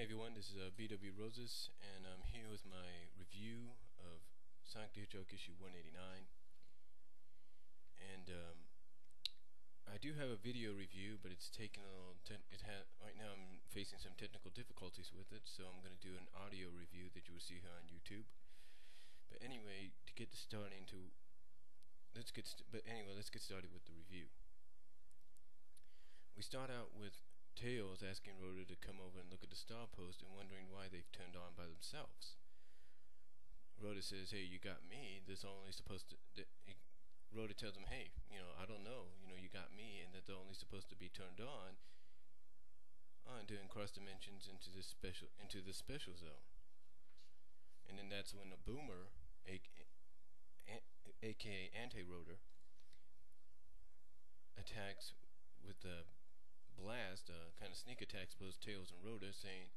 everyone, this is BW Roses, and I'm here with my review of Sonic the Hedgehog issue 189. And I do have a video review, but it's taken a little. Right now I'm facing some technical difficulties with it, so I'm going to do an audio review that you will see here on YouTube. But anyway, to get started let's get started with the review. We start out with Tails asking Rhoda to come over and look at the star post and wondering why they've turned on by themselves. Rhoda says, "Hey, you got me. This only supposed to." Rhoda tells him, "Hey, I don't know. You got me, and that they're only supposed to be turned on during cross dimensions into the special zone." And then that's when a boomer, aka Anti-Rotor, attacks with the blast, kind of sneak attacks both Tails and Rhoda, saying,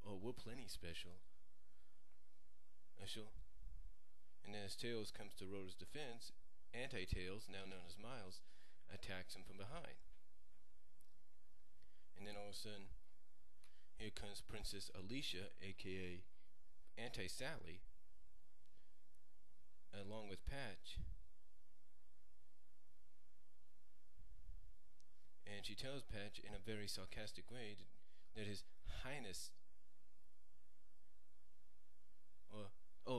"Oh, we're plenty special." And then as Tails comes to Rhoda's defense, Anti-Tails, now known as Miles, attacks him from behind. And then all of a sudden, here comes Princess Alicia, aka Anti-Sally, along with Patch. And she tells Patch in a very sarcastic way that His Highness,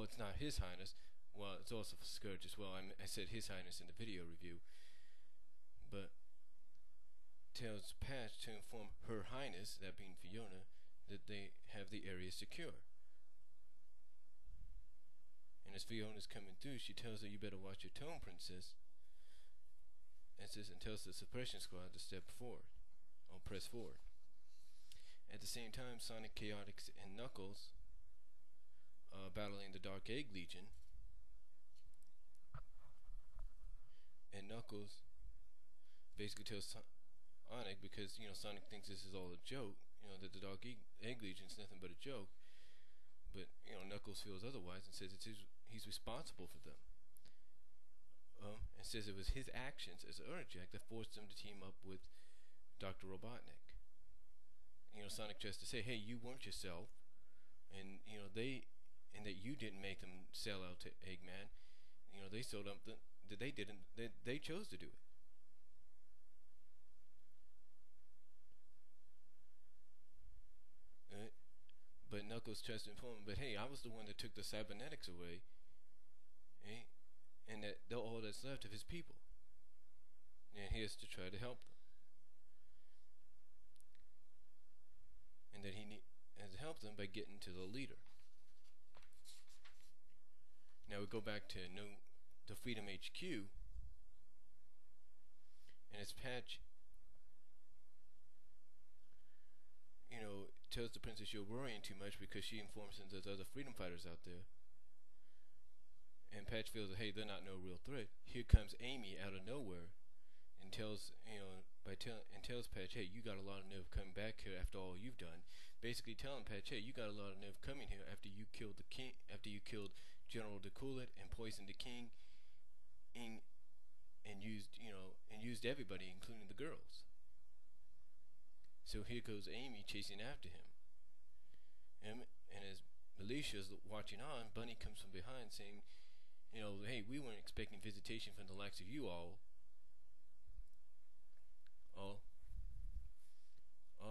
it's not His Highness, well, it's also for Scourge as well. I said His Highness in the video review, but tells Patch to inform Her Highness, that being Fiona, that they have the area secure. And as Fiona's coming through, she tells her, "You better watch your tone, Princess," and tells the suppression squad to step forward, or press forward. At the same time, Sonic, Chaotix, and Knuckles are battling the Dark Egg Legion. And Knuckles basically tells Sonic, because Sonic thinks this is all a joke, that the Dark Egg Legion is nothing but a joke, but Knuckles feels otherwise and says he's responsible for them. And says it was his actions as Urjack that forced them to team up with Dr. Robotnik. Sonic tries to say, "Hey, you weren't yourself, and that you didn't make them sell out to Eggman. They sold up that they didn't. They chose to do it." But Knuckles tries to inform him, "But hey, I was the one that took the cybernetics away, and that they're all that's left of his people, and he has to try to help them, and that he has to help them by getting to the leader." Now we go back to Freedom HQ, and it's Patch tells the princess, "You're worrying too much," because she informs him there's other freedom fighters out there. And Patch feels that, hey, they're not no real threat. Here comes Amy out of nowhere and tells Patch, "Hey, you got a lot of nerve coming back here after all you've done." Basically telling Patch, "Hey, you got a lot of nerve coming here after you killed the king, after you killed General DeCoolet and poisoned the king, and used everybody, including the girls." So here goes Amy chasing after him. And as Alicia's watching on, Bunny comes from behind saying, "Hey, we weren't expecting visitation from the likes of you all."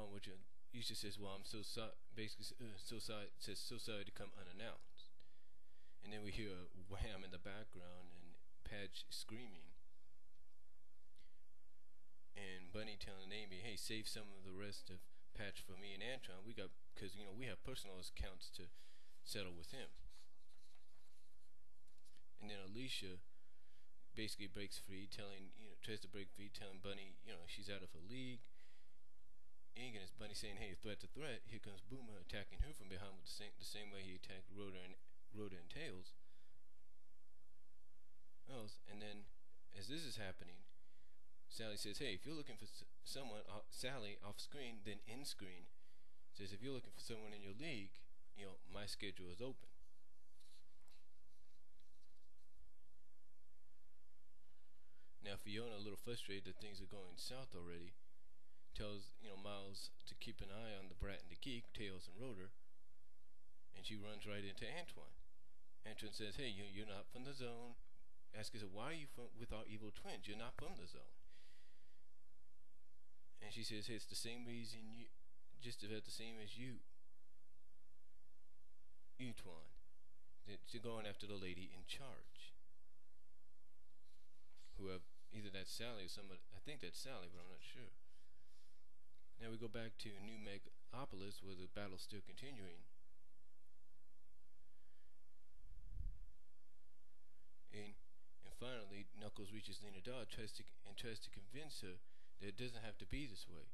Which Alicia says, "Well, I'm so sorry." Basically, so sorry to come unannounced. And then we hear a wham in the background and Patch screaming, and Bunny telling Amy, "Hey, save some of the rest of Patch for me and Antron. Because we have personal accounts to settle with him." And then Alicia basically breaks free, tries to break free, telling Bunny, she's out of her league. And as Bunny saying, "Hey, threat to threat," here comes Boomer attacking her from behind with the same way he attacked Rhoda and Tails. And then, as this is happening, Sally says, "Hey, if you're looking for someone, Sally, off screen, then in screen, says, if you're looking for someone in your league, my schedule is open." Now Fiona, a little frustrated that things are going south already, tells Miles to keep an eye on the Brat and the Geek, Tails and Rotor, and she runs right into Antoine. Antoine says, "Hey, you're not from the zone." Asks her, "Why are you with our evil twins? You're not from the zone." And she says, "Hey, it's the same reason you, just about the same as you, Antoine. They're going after the lady in charge. Whoever, either that's Sally or somebody. I think that's Sally, but I'm not sure." Now we go back to New Megapolis, where the battle's still continuing. And finally, Knuckles reaches Lena Dodd, tries to convince her that it doesn't have to be this way,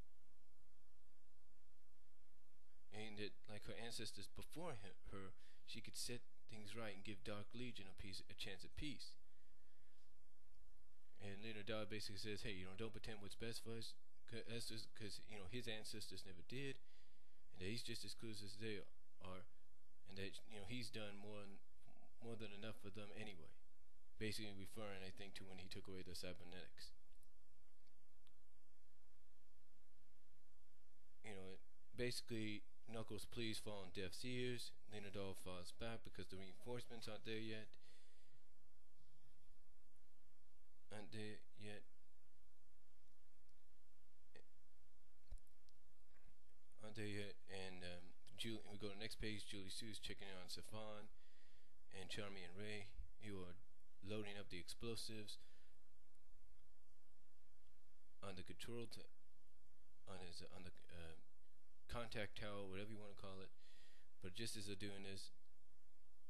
and that, like her ancestors before her, she could set things right and give Dark Legion a chance at peace. And Lena Dodd basically says, "Hey, don't pretend what's best for us, because his ancestors never did, and that he's just as clueless as they are, and that he's done more than enough for them anyway." Basically referring, I think, to when he took away the cybernetics. Basically, Knuckles' pleas fall on deaf ears. Lena Dodd falls back because the reinforcements aren't there yet. And we go to the next page. Julie Sue's checking on Safan and Charmy and Ray, who are loading up the explosives on the on the contact tower, whatever you want to call it. But just as they're doing this,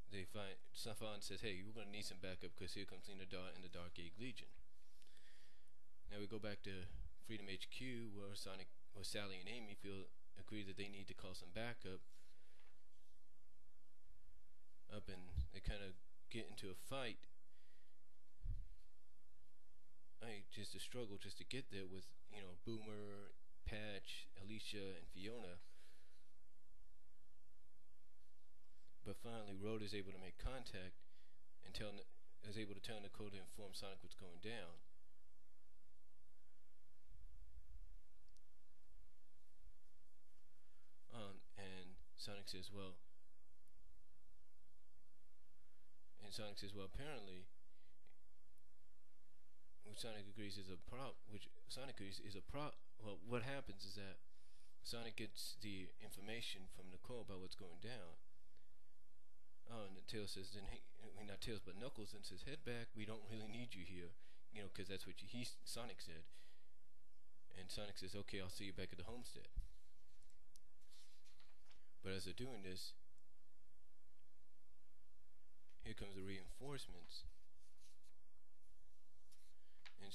they find Safan says, "Hey, we're gonna need some backup because here comes Lena Dodd and the Dark Egg Legion." Now we go back to Freedom HQ, where Sally and Amy agree that they need to call some backup. And they kind of get into a fight. Just a struggle just to get there with Boomer, Patch, Alicia, and Fiona. But finally, Road is able to make contact and is able to tell Nicole to inform Sonic what's going down. And Sonic says, "Well," apparently, which Sonic agrees is a well, what happens is that Sonic gets the information from Nicole about what's going down. And Tails says, not Tails, but Knuckles then says, "Head back, we don't really need you here," because that's what Sonic said. And Sonic says, "Okay, I'll see you back at the homestead." But as they're doing this, here comes the reinforcements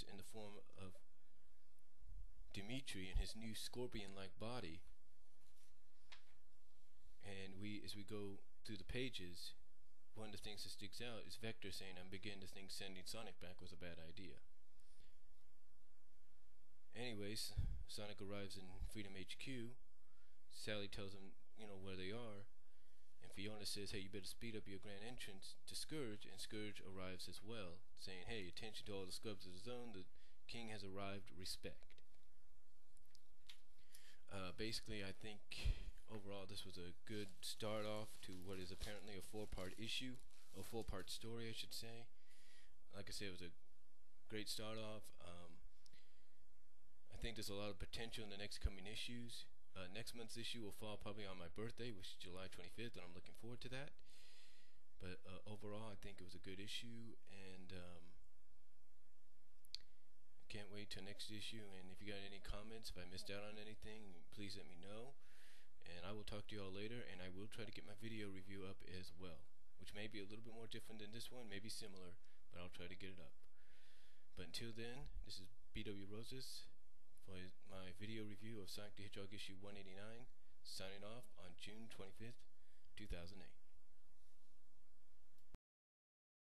in the form of Dimitri and his new scorpion-like body. And as we go through the pages, one of the things that sticks out is Vector saying, "I'm beginning to think sending Sonic back was a bad idea." Anyways, Sonic arrives in Freedom HQ. Sally tells him, where they are. And Fiona says, "Hey, you better speed up your grand entrance to Scourge." And Scourge arrives as well, saying, "Hey, attention to all the scrubs of the zone. The king has arrived. Respect." Basically, I think overall this was a good start off to what is apparently a 4-part issue, a 4-part story, I should say. Like I said, it was a great start off. I think there's a lot of potential in the next coming issues. Next month's issue will fall probably on my birthday, which is July 25th, and I'm looking forward to that. But overall, I think it was a good issue, and I can't wait till next issue. And if you got any comments, if I missed out on anything, please let me know. And I will talk to you all later, and I will try to get my video review up as well, which may be a little bit more different than this one, maybe similar, but I'll try to get it up. But until then, this is BW Roses for my video review of Sonic the Hedgehog issue 189, signing off on June 25th, 2008.